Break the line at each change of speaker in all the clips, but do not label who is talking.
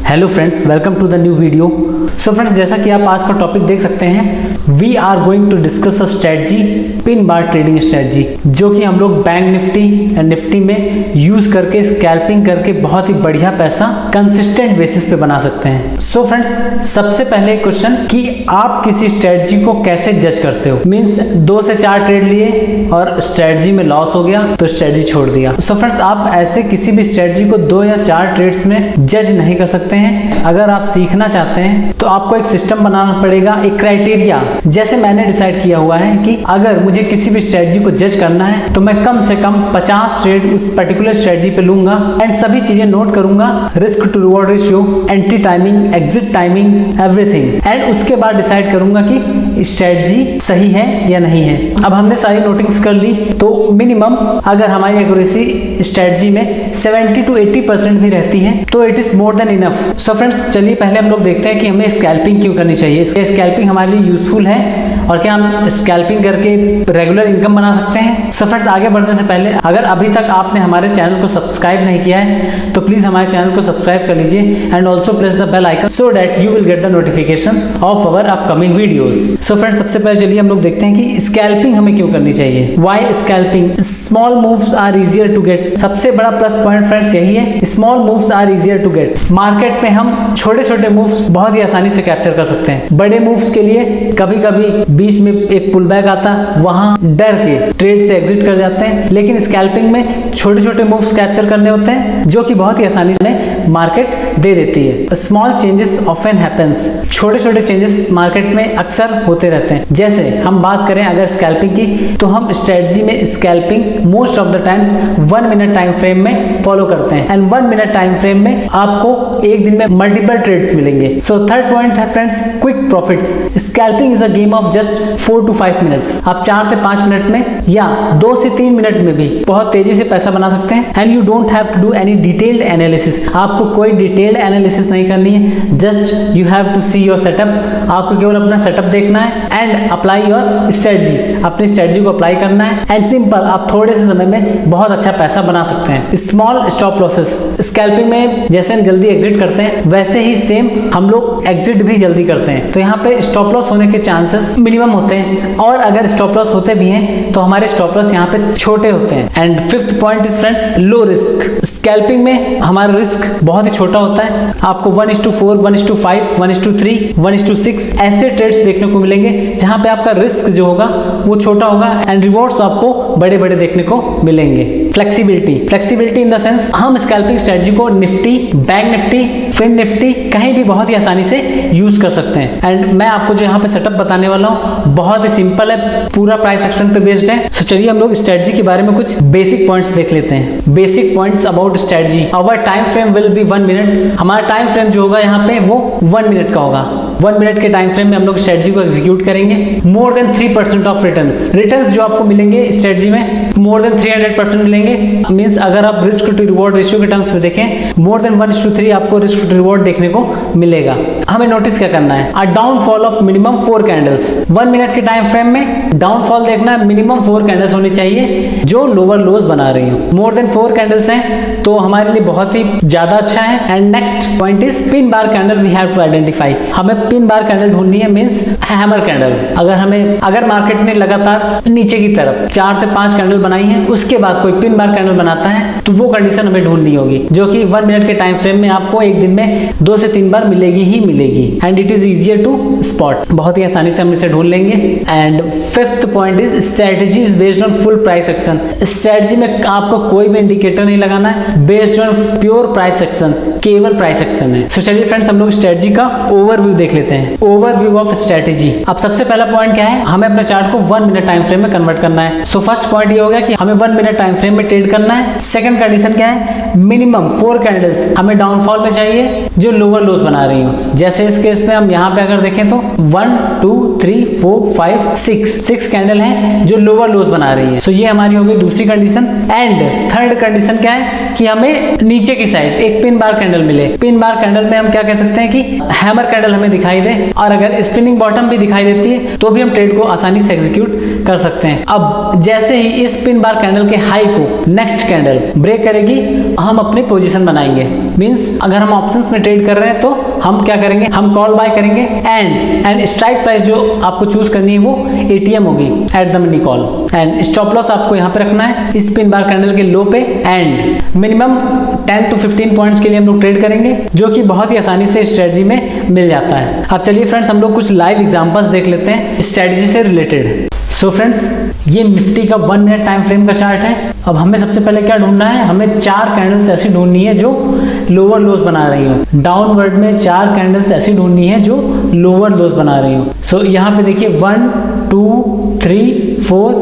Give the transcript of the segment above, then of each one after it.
Hello friends, welcome to the new video. So friends, जैसा कि आप आज का टॉपिक देख सकते हैं, we are going to discuss a strategy, pin bar trading strategy, जो कि हम लोग बैंक निफ्टी एंड निफ्टी में यूज करके स्कैल्पिंग करके बहुत ही बढ़िया पैसा कंसिस्टेंट बेसिस पे बना सकते हैं। सो फ्रेंड्स, सबसे पहले क्वेश्चन कि आप किसी स्ट्रेटजी को कैसे जज करते हो। मीन्स 2 से 4 ट्रेड लिए और स्ट्रेटजी में लॉस हो गया तो स्ट्रेटजी छोड़ दिया। सो फ्रेंड्स, आप ऐसे किसी भी स्ट्रेटजी को 2 या 4 ट्रेड्स में जज नहीं कर सकते हैं। अगर आप सीखना चाहते हैं तो आपको एक सिस्टम बनाना पड़ेगा, एक क्राइटेरिया। जैसे मैंने डिसाइड किया हुआ है कि अगर मुझे किसी भी स्ट्रेटजी को जज करना है तो मैं कम से कम 50 ट्रेड उस पर्टिकुलर स्ट्रेटजी पे लूंगा एंड सभी चीजें नोट करूंगा, risk to reward ratio, entry timing, exit timing, everything, and उसके बाद डिसाइड करूंगा कि स्ट्रेटजी सही है या नहीं है। अब हमने सारी नोटिंग्स कर ली तो मिनिमम अगर हमारी एक्यूरेसी स्ट्रेटजी में 70 to 80% भी रहती है तो it is more than enough. So friends, चलिए पहले हम लोग देखते हैं कि हमें स्कैल्पिंग क्यों करनी चाहिए। स्कैल्पिंग हमारे लिए यूजफुल है और क्या हम स्कैल्पिंग करके रेगुलर इनकम बना सकते हैं। सो फ्रेंड्स, आगे बढ़ने से पहले अगर अभी तक आपने हमारे चैनल को सब्सक्राइब नहीं किया है तो प्लीज हमारे चैनल को सब्सक्राइब कर लीजिए and also press the bell icon so that you will get the notification of our upcoming videos. So friends, सबसे पहले चलिए हम लोग देखते हैं कि स्कैल्पिंग हमें क्यों करनी चाहिए। Why scalping? Small moves are easier to get. सबसे बड़ा प्लस पॉइंट फ्रेंड्स यही है, small moves are easier to get. Market में हम छोटे छोटे मूव्स बहुत ही आसानी से कैप्चर कर सकते हैं। बड़े मूव्स के लिए कभी कभी बीच में एक पुल बैक आता, वहां डर के ट्रेड से एग्जिट कर जाते हैं, लेकिन स्कैल्पिंग में छोटे छोटे मूव्स कैप्चर करने होते हैं जो कि बहुत ही आसानी से मार्केट दे देती है। Small changes often happens. छोटे छोटे चेंजेस मार्केट में अक्सर होते रहते हैं। जैसे हम बात करें अगर स्कैल्पिंग की तो हम स्ट्रेटजी में scalping most of the times 1 minute time frame में फॉलो करते हैं एंड 1 मिनट टाइम फ्रेम में आपको एक दिन में मल्टीपल ट्रेड्स मिलेंगे। सो थर्ड पॉइंट है friends, quick profits. Scalping is a game of just 4 to 5 minutes. आप 4 से 5 मिनट में या 2 से 3 मिनट में भी बहुत तेजी से पैसा बना सकते हैं and you don't have to do any detailed analysis. आपको कोई डिटेल्ड एनालिसिस नहीं करनी है, just you have to see your setup. आपको केवल अपना सेटअप देखना है एंड अप्लाई योर स्ट्रेटजी। अपनी स्ट्रेटजी को अप्लाई करना है एंड सिंपल आप थोड़े से समय में बहुत अच्छा पैसा बना सकते हैं। Small stop losses. स्कैल्पिंग में जैसे हम जल्दी एग्जिट करते हैं वैसे ही सेम हम लोग एग्जिट भी जल्दी करते हैं, तो यहाँ पे स्टॉप लॉस होने के चांसेस मिनिमम होते हैं और अगर स्टॉप लॉस होते भी हैं तो हमारे स्टॉप लॉस यहाँ पे छोटे होते हैं। And fifth point is friends, low risk. Scalping में हमारा रिस्क बहुत ही छोटा होता है। आपको 1:4, 1:5, 1:3, 1:6 ऐसे ट्रेड्स देखने को मिलेंगे जहां पे आपका रिस्क जो होगा वो छोटा होगा एंड रिवॉर्ड्स आपको बड़े बड़े देखने को मिलेंगे। फ्लेक्सिबिलिटी इन द सेंस, हम स्कैल्पिंग स्ट्रेटजी को nifty, bank nifty, fin nifty कहीं भी बहुत ही आसानी से यूज कर सकते हैं। एंड मैं आपको जो यहाँ पे सेटअप बताने वाला हूँ बहुत ही सिंपल है, पूरा प्राइस एक्शन पे बेस्ड है। तो चलिए हम लोग स्ट्रेटजी के बारे में कुछ बेसिक पॉइंट्स देख लेते हैं। Basic points about strategy. Our time frame will be 1 minute. हमारा टाइम फ्रेम जो होगा यहाँ पे वो 1 मिनट का होगा। 1 मिनट के टाइम फ्रेम में हम लोग स्ट्रेटजी को एग्जीक्यूट करेंगे। मोर देन 3% ऑफ रिटर्न्स जो आपको मिलेंगे स्ट्रेटजी में मोर देन 300% मिलेंगे। मींस अगर आप रिस्क टू रिवॉर्ड रेशियो के टर्म्स में देखें मोर देन 1:3 आपको रिस्क टू रिवॉर्ड देखने को मिलेगा। हमें नोटिस क्या करना है, a downfall of minimum 4 candles. 1 minute के टाइम फ्रेम में डाउनफॉल देखना है, मिनिमम 4 कैंडल्स होनी चाहिए जो लोअर लोज बना रही हो। मोर देन 4 कैंडल्स हैं तो हमारे लिए बहुत ही ज्यादा अच्छा है। And next point is pin bar candle we have to identify. हमें पिन बार कैंडल ढूंढनी है, मींस हैमर कैंडल। अगर मार्केट ने लगातार नीचे की तरफ 4 से 5 कैंडल बनाई है उसके बाद कोई पिन बार कैंडल बनाता है तो वो कंडीशन हमें ढूंढनी होगी जो कि 1 मिनट के टाइम फ्रेम में आपको एक दिन में 2 से 3 बार मिलेगी ही मिलेगी and it is easier to spot. बहुत ही आसानी से हम इसे ढूंढ लेंगे। And fifth point is strategy is based on full price action. Strategy में आपको कोई भी इंडिकेटर नहीं लगाना है, based on pure price action, केवल प्राइस एक्शन है। सो चलिए फ्रेंड्स, हम लोग स्ट्रेटजी का ओवरव्यू देख लेते हैं। Overview of strategy. अब सबसे पहला पॉइंट क्या है, हमें अपने चार्ट को 1 मिनट टाइम फ्रेम में कन्वर्ट करना है। सो फर्स्ट पॉइंट ये हो गया कि हमें 1 मिनट टाइम फ्रेम में ट्रेड करना है। सेकंड कंडीशन क्या है, मिनिमम 4 कैंडल्स हमें डाउनफॉल में चाहिए जो लोअर लोज बना रही हो। जैसे इस केस में हम यहाँ पे अगर देखें तो 1 2 3 4 5 6 कैंडल हैं जो लोअर लोज बना रही है। सो ये हमारी हो गई दूसरी कंडीशन। एंड थर्ड कंडीशन क्या है कि हमें नीचे की साइड एक पिन बार कैंडल मिले। पिन बार कैंडल में हम क्या कह सकते हैं कि हैमर कैंडल हमें दिखाई दे और अगर स्पिनिंग बॉटम भी दिखाई देती है तो भी हम ट्रेड को आसानी से एग्जीक्यूट कर सकते हैं। अब जैसे ही इस पिन बार कैंडल के हाई को नेक्स्ट कैंडल ब्रेक करेगी, हम अपने पोजीशन बनाएंगे। मींस अगर हम ऑप्शंस में ट्रेड कर रहे हैं तो हम क्या करेंगे, हम कॉल बाय करेंगे एंड स्ट्राइक प्राइस जो आपको चूज करनी है वो एटीएम होगी, eight the money call. And stop loss आपको यहाँ पे रखना है इस पिन बार कैंडल के लो पे, एंड मिनिमम 10 to 15 पॉइंट्स के लिए हम लोग ट्रेड करेंगे, जो कि बहुत ही आसानी से स्ट्रेटजी में मिल जाता है। अब चलिए फ्रेंड्स हम लोग कुछ लाइव एग्जांपल्स देख लेते हैं स्ट्रेटजी से रिलेटेड। सो फ्रेंड्स ये निफ्टी का 1 मिनट टाइम फ्रेम का चार्ट है। अब हमें सबसे पहले क्या ढूंढना है, हमें 4 कैंडल्स ऐसी ढूंढनी है जो लोअर लोज बना रही हो। डाउनवर्ड में 4 कैंडल्स ऐसी ढूंढनी है जो लोअर लोज बना रही हो। सो यहाँ पे देखिए 1 2 3 4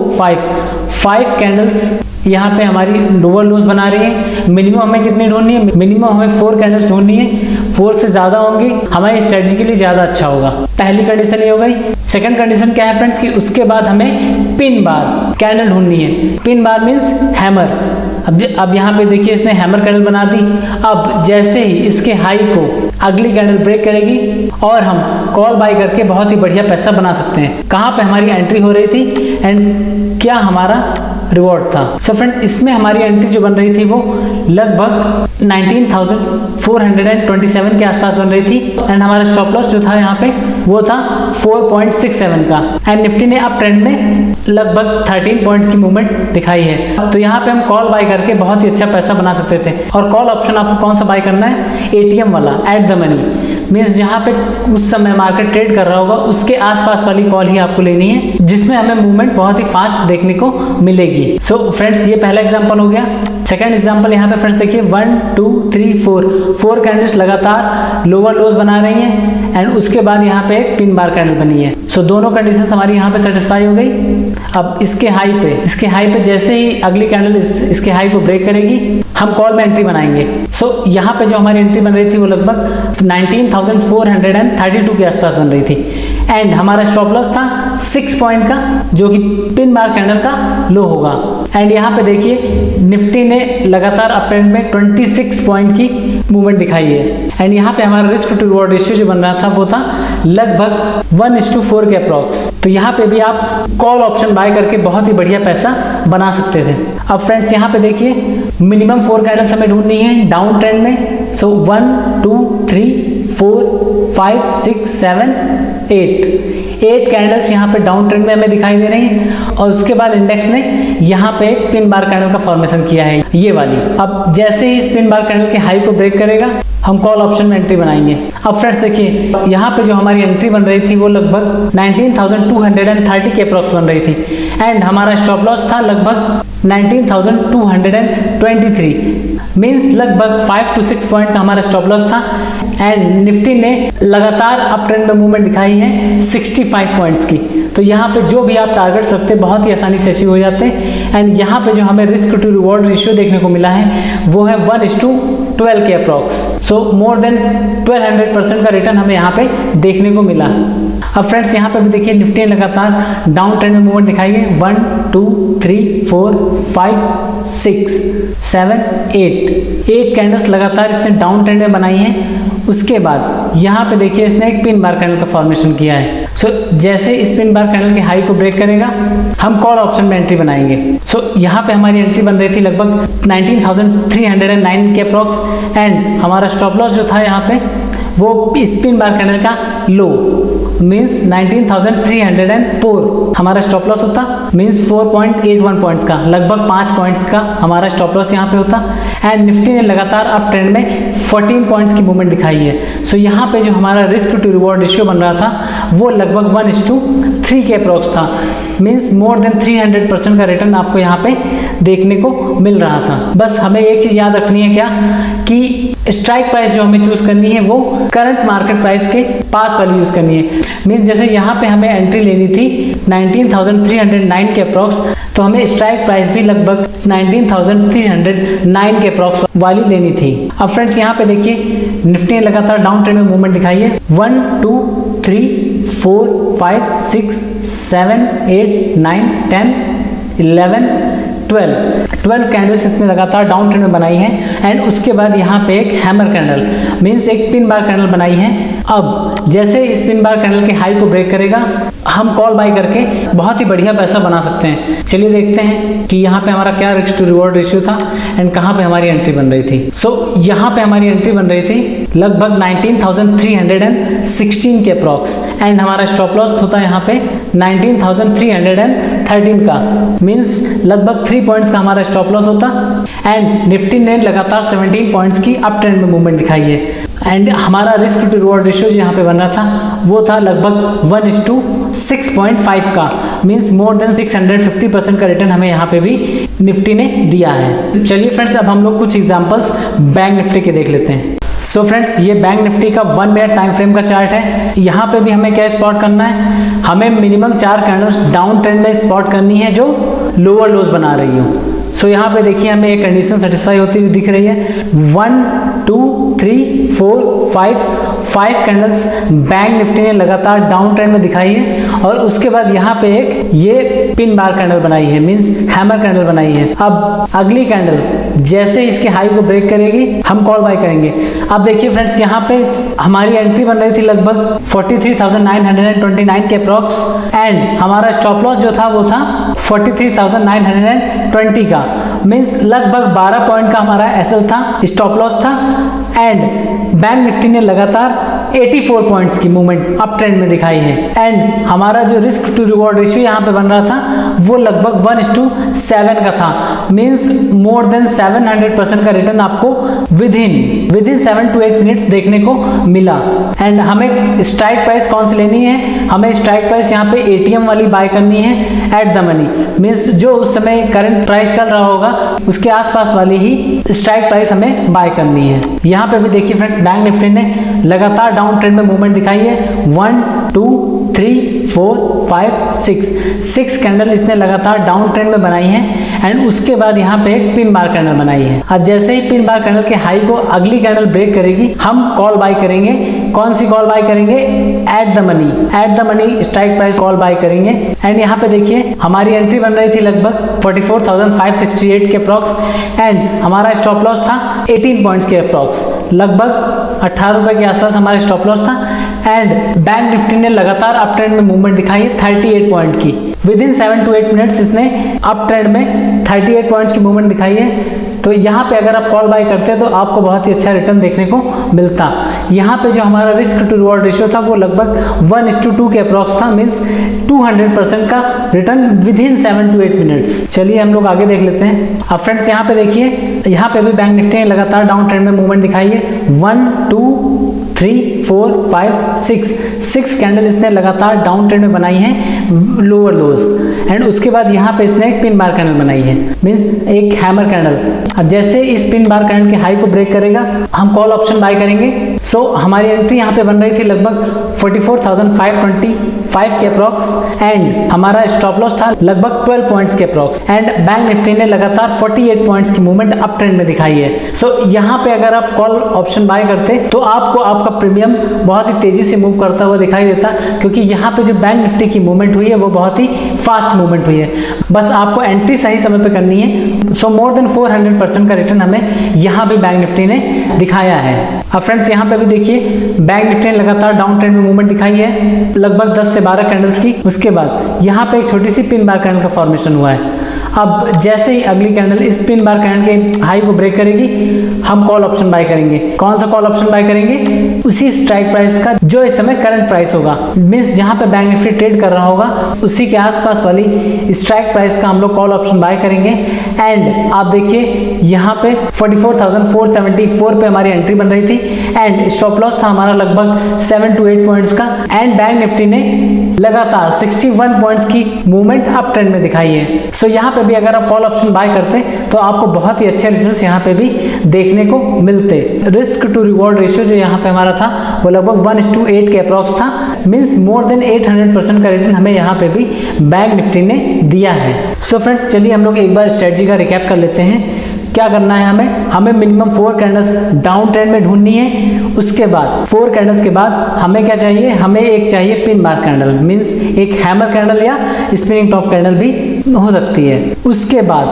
5 कैंडल्स यहाँ पे हमारी लोअर लोज बना रही है। मिनिमम हमें कितनी ढूंढनी है, मिनिमम हमें 4 कैंडल्स ढूंढनी है। 4 से ज्यादा होंगी हमारी स्ट्रेटजी के लिए ज्यादा अच्छा होगा। पहली कंडीशन ये हो गई। सेकंड कंडीशन क्या है फ्रेंड्स कि उसके बाद हमें पिन बार कैंडल ढूंढनी है। Pin bar means hammer. अब यहाँ पे देखिए इसने हैमर कैंडल बना दी। अब जैसे ही इसके हाई को अगली कैंडल ब्रेक करेगी और हम कॉल बाय करके बहुत ही बढ़िया पैसा बना सकते हैं। कहाँ पे हमारी एंट्री हो रही थी एंड क्या हमारा रिवॉर्ड था। सो फ्रेंड्स इसमें हमारी एंट्री जो बन रही थी वो लगभग 19,427 के आसपास बन रही थी एंड हमारा स्टॉप लॉस जो था यहाँ पे वो था 4.67 का। एंड निफ्टी ने अप ट्रेंड में लगभग 13 पॉइंट्स की मूवमेंट दिखाई है। तो यहाँ पे हम कॉल बाय करके बहुत ही अच्छा पैसा बना सकते थे। और कॉल ऑप्शन आपको कौन सा बाय करना है, एटीएम वाला, एट द मनी। मीन्स जहाँ पे उस समय मार्केट ट्रेड कर रहा होगा उसके आसपास वाली कॉल ही आपको लेनी है, जिसमें हमें मूवमेंट बहुत ही फास्ट देखने को मिलेगी। सो फ्रेंड्स ये पहला एग्जांपल हो गया। सेकंड एग्जांपल यहाँ पे फ्रेंड्स देखिए 1 2 3 4 कैंडल्स लगातार लोअर लोज बना रही हैं एंड उसके बाद यहाँ पे एक पिन बार कैंडल बनी है। सो दोनों कंडीशंस हमारी यहाँ पे सेटिस्फाई हो गई। अब इसके हाई पे जैसे ही अगली कैंडल इसके हाई को ब्रेक करेगी हम कॉल में एंट्री बनाएंगे। सो यहाँ पे जो हमारी एंट्री बन रही थी वो लगभग 19,432 के आसपास बन रही थी एंड हमारा स्टॉप लॉस था 6 पॉइंट का, जो कि पिन बार कैंडल का लो होगा। एंड यहाँ पे देखिए निफ्टी ने लगातार अप ट्रेंड में 26 पॉइंट की मूवमेंट दिखाई है एंड यहाँ पे हमारा रिस्क टू रिवॉर्ड रेशियो जो बन रहा था वो था लगभग 1:4 के अप्रॉक्स। तो यहाँ पे भी आप कॉल ऑप्शन बाय करके बहुत ही बढ़िया पैसा बना सकते थे। अब फ्रेंड्स यहाँ पे देखिए मिनिमम 4 कैंडल्स हमें ढूंढनी है डाउन ट्रेंड में। सो 1 2 3 4 5 6 7 8 कैंडल्स यहाँ पे डाउन ट्रेंड में हमें दिखाई दे रही हैं और उसके बाद इंडेक्स ने यहाँ पे एक पिन बार कैंडल का फॉर्मेशन किया है, ये वाली। अब जैसे ही इस पिन बार कैंडल के हाई को ब्रेक करेगा हम कॉल ऑप्शन में एंट्री बनाएंगे। अब फ्रेंड्स देखिए यहाँ पे जो हमारी एंट्री बन रही थी वो लगभग 19,230 के अप्रॉक्स बन रही थी एंड हमारा स्टॉप लॉस था लगभग 19,223। मीन्स लगभग 5 to 6 पॉइंट का हमारा स्टॉप लॉस था एंड निफ्टी ने लगातार अप ट्रेंड में मूवमेंट दिखाई है 65 पॉइंट्स की। तो यहाँ पे जो भी आप टारगेट्स रखते हैं बहुत ही आसानी से अचीव हो जाते हैं एंड यहाँ पे जो हमें रिस्क टू रिवॉर्ड रेशियो देखने को मिला है वो है 1:12 के अप्रॉक्स। सो मोर देन 1200% का रिटर्न हमें यहाँ पे देखने को मिला। अब फ्रेंड्स यहाँ पे भी देखिए निफ्टी ने लगातार डाउन ट्रेंड में मूवमेंट दिखाई है 1 2 3 4 5 6 7 8 कैंडल्स लगातार इसने डाउन ट्रेंड में बनाई है। उसके बाद यहाँ पे देखिए इसने एक पिन बार कैंडल का फॉर्मेशन किया है। सो जैसे इस पिन बार कैंडल के हाई को ब्रेक करेगा हम कॉल ऑप्शन में एंट्री बनाएंगे। सो यहाँ पे हमारी एंट्री बन रही थी लगभग 19,309 के अप्रॉक्स एंड हमारा स्टॉप लॉस जो था यहाँ पे वो इस पिन बार कैंडल का लो मीन्स 19,304 हमारा स्टॉप लॉस होता। मीन्स 4.81 पॉइंट्स का, लगभग 5 पॉइंट्स का हमारा स्टॉप लॉस यहाँ पे होता एंड निफ्टी ने लगातार अप ट्रेंड में 14 पॉइंट्स की मूवमेंट दिखाई है। सो यहाँ पे जो हमारा रिस्क टू रिवॉर्ड रेशियो बन रहा था वो लगभग 1:3 के अप्रॉक्स था। मीन्स मोर देन 300% का रिटर्न आपको यहाँ पे देखने को मिल रहा था। बस हमें एक चीज याद रखनी है क्या कि स्ट्राइक प्राइस जो हमें चूज करनी है वो करंट मार्केट प्राइस के पास वाली यूज करनी है। मीन्स जैसे यहाँ पे हमें एंट्री लेनी थी 19,309 के अप्रॉक्स, तो हमें स्ट्राइक प्राइस भी लगभग 19,309 के अप्रॉक्स वाली लेनी थी। अब फ्रेंड्स यहाँ पे देखिए निफ्टी ने लगातार डाउन ट्रेंड में मूवमेंट दिखाई है 1 2 3 4 5 6 7 8 9 10 11 12 कैंडल्स इसने लगातार डाउन ट्रेंड में बनाई है एंड उसके बाद यहाँ पे एक हैमर कैंडल मीन्स एक पिन बार कैंडल बनाई है अब जैसे इस पिन बार कैंडल के हाई को ब्रेक करेगा, हम कॉल बाय करके बहुत ही बढ़िया पैसा बना सकते हैं। चलिए देखते हैं कि यहाँ पे हमारा क्या रिस्क टू रिवॉर्ड रेशियो था एंड कहाँ पे हमारी एंट्री बन रही थी। सो यहाँ पे हमारी एंट्री बन रही थी लगभग 19,316 के अप्रॉक्स एंड हमारा स्टॉप लॉस होता है यहाँ पे 19,313 का, मीन्स लगभग 3 पॉइंट्स का हमारा स्टॉप लॉस होता। एंड निफ्टी ने लगातार 17 पॉइंट्स की अप ट्रेंड में मूवमेंट दिखाई है एंड हमारा रिस्क टू रिवॉर्ड रेशियो जो यहाँ पे बन रहा था वो था लगभग 1:6.5 का, मीन्स मोर देन 650% का रिटर्न हमें यहाँ पे भी निफ्टी ने दिया है। चलिए फ्रेंड्स, अब हम लोग कुछ एग्जांपल्स बैंक निफ्टी के देख लेते हैं। सो फ्रेंड्स, ये बैंक निफ्टी का 1 मिनट टाइम फ्रेम का चार्ट है। यहाँ पे भी हमें क्या स्पॉट करना है, हमें मिनिमम 4 कैंडल्स डाउन ट्रेंड में स्पॉट करनी है जो लोअर लोज बना रही हो। सो यहाँ पे देखिए हमें एक कंडीशन सेटिस्फाई होती हुई दिख रही है। 1 2 3 4 5 कैंडल्स बैंक निफ्टी ने लगातार डाउन ट्रेंड में दिखाई है और उसके बाद यहाँ पे एक ये पिन बार कैंडल बनाई है, मींस हैमर कैंडल बनाई है। अब अगली कैंडल जैसे इसके हाई को ब्रेक करेगी हम कॉल बाय करेंगे। अब देखिए फ्रेंड्स, यहाँ पे हमारी एंट्री बन रही थी लगभग 43,929 के अप्रॉक्स एंड हमारा स्टॉप लॉस जो था वो था 43,920 का, मीन्स लगभग 12 पॉइंट का हमारा एसएल था, स्टॉप लॉस था। एंड बैंक निफ्टी ने लगातार 84 पॉइंट्स की मूवमेंट अप ट्रेंड में दिखाई है एंड हमारा जो रिस्क टू रिवॉर्ड रेशियो यहाँ पे बन रहा था वो लगभग 1:7 का था, मीन्स मोर देन 700% का रिटर्न आपको विद इन 7 to 8 मिनट्स देखने को मिला। एंड हमें स्ट्राइक प्राइस कौन सी लेनी है, हमें स्ट्राइक प्राइस यहाँ पे एटीएम वाली बाय करनी है एट द मनी, मीन्स जो उस समय करंट प्राइस चल रहा होगा उसके आसपास वाली ही स्ट्राइक प्राइस हमें बाय करनी है। यहाँ पे भी देखिए फ्रेंड्स, बैंक निफ्टी ने लगातार डाउन ट्रेंड में मूवमेंट दिखाई है। 1 2 3 4 5 6 कैंडल इसने लगातार डाउन ट्रेंड में बनाई है एंड उसके बाद यहाँ पे एक पिन बार कैंडल बनाई है। अब जैसे ही पिन बार कैंडल के हाई को अगली कैंडल ब्रेक करेगी हम कॉल बाय करेंगे। कौन सी कॉल बाय करेंगे, at the money strike price call buy करेंगे। एंड यहाँ पे देखिए हमारी एंट्री बन रही थी लगभग 44,568 के अप्रॉक्स एंड हमारा स्टॉप लॉस था 18 पॉइंट्स के अप्रॉक्स, लगभग 18 रुपए के आसपास हमारा स्टॉप लॉस था। एंड बैंक निफ्टी ने लगातार अप ट्रेंड में मूवमेंट दिखाई है 38 पॉइंट की, विद इन 7 to 8 मिनट्स इसने अप ट्रेंड में 38 पॉइंट्स की मूवमेंट दिखाई है। तो यहाँ पे अगर आप कॉल बाय करते हैं तो आपको बहुत ही अच्छा रिटर्न देखने को मिलता। यहाँ पे जो हमारा रिस्क टू रिवॉर्ड रेशियो था वो लगभग 1:2 के अप्रॉक्स था, मीन्स 200% का return with in 7 to 8 minutes. चलिए हम लोग आगे देख लेते हैं। अब फ्रेंड्स यहाँ पे देखिए, यहाँ पे भी बैंक निफ्टी ने लगातार डाउन ट्रेंड में मूवमेंट दिखाई है। 1 2 3 4 5 6 कैंडल इसने लगातार डाउन ट्रेंड में बनाई है लोअर लोज एंड उसके बाद यहाँ पे इसने एक पिन बार कैंडल बनाई है, मीन्स एक हैमर कैंडल। अब जैसे इस पिन बार कैंडल के हाई को ब्रेक करेगा हम कॉल ऑप्शन बाय करेंगे। सो हमारी एंट्री यहाँ पे बन रही थी लगभग 44,525 के अप्रॉक्स एंड हमारा स्टॉप लॉस था लगभग 12 पॉइंट्स के अप्रॉक्स एंड बैंक निफ्टी ने लगातार 48 पॉइंट्स की मूवमेंट अप ट्रेंड में दिखाई है। सो यहाँ पे अगर आप कॉल ऑप्शन बाय करते तो आपको आपका प्रीमियम बहुत ही तेजी से मूव करता हुआ दिखाई देता, क्योंकि यहाँ पे जो बैंक निफ्टी की मूवमेंट हुई है वो बहुत ही फास्ट मूवमेंट हुई है। बस आपको एंट्री सही समय पे करनी है। सो मोर देन 400% का रिटर्न हमें यहाँ भी बैंक निफ्टी ने दिखाया है। अब फ्रेंड्स यहाँ पे भी देखिए बैंक निफ्टी ने लगातार डाउन ट्रेंड में मूवमेंट दिखाई है लगभग 10 से 12 कैंडल्स की। उसके बाद यहाँ पे एक छोटी सी पिन बार कैंडल का फॉर्मेशन हुआ है। अब जैसे ही अगली कैंडल इस पिन बार कैंडल के हाई को ब्रेक करेगी हम कॉल ऑप्शन बाय करेंगे। कौन सा कॉल ऑप्शन बाय करेंगे, उसी स्ट्राइक प्राइस का जो इस समय करंट प्राइस होगा, मींस जहां पे बैंक निफ्टी ट्रेड कर रहा होगा उसी के आसपास वाली स्ट्राइक प्राइस का हम लोग कॉल ऑप्शन बाय करेंगे। एंड आप देखिए यहाँ पे 44,474 पे हमारी एंट्री बन रही थी एंड स्टॉप लॉस था हमारा लगभग 7 to 8 पॉइंट्स का एंड बैंक निफ्टी ने लगातार 61 पॉइंट्स की मूवमेंट अप ट्रेंड में दिखाई है। सो यहाँ पे भी अगर आप कॉल ऑप्शन बाय करते तो आपको बहुत ही अच्छे रिटर्न्स यहाँ पे भी देखने को मिलते। रिस्क टू रिवॉर्ड रेशियो जो यहाँ पे हमारा था वो लगभग 1:8 के अप्रॉक्स था, मींस मोर देन 800% का रिटर्न हमें यहाँ पे भी बैंक निफ्टी ने दिया है। सो फ्रेंड्स चलिए हम लोग एक बार स्ट्रेटजी का रिकैप कर लेते हैं। क्या करना है हमें मिनिमम 4 कैंडल्स डाउन ट्रेंड में ढूंढनी है। उसके बाद 4 कैंडल्स के बाद हमें क्या चाहिए, हमें एक चाहिए पिन बार कैंडल, मींस एक हैमर कैंडल या स्पिनिंग टॉप कैंडल भी हो सकती है। उसके बाद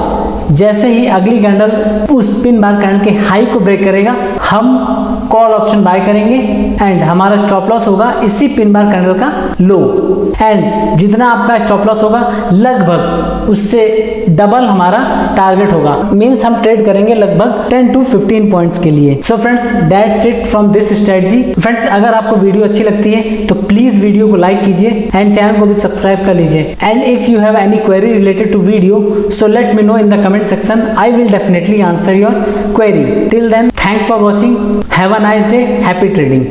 जैसे ही अगली कैंडल उस पिन बार कैंडल के हाई को ब्रेक करेगा हम कॉल ऑप्शन बाय करेंगे एंड हमारा स्टॉप लॉस होगा इसी पिन बार कैंडल का लो, एंड जितना आपका स्टॉप लॉस होगा लगभग उससे डबल हमारा टारगेट होगा। मींस हम ट्रेड करेंगे लगभग 10 to 15 पॉइंट्स के लिए। So friends that's it from this strategy. Friends अगर आपको वीडियो अच्छी लगती है तो प्लीज वीडियो को लाइक कीजिए एंड चैनल को भी सब्सक्राइब कर लीजिए। And if you have any query related to video so let me know in the comment section, I will definitely answer your query. Till then, thanks for watching. Have a nice day. Happy trading.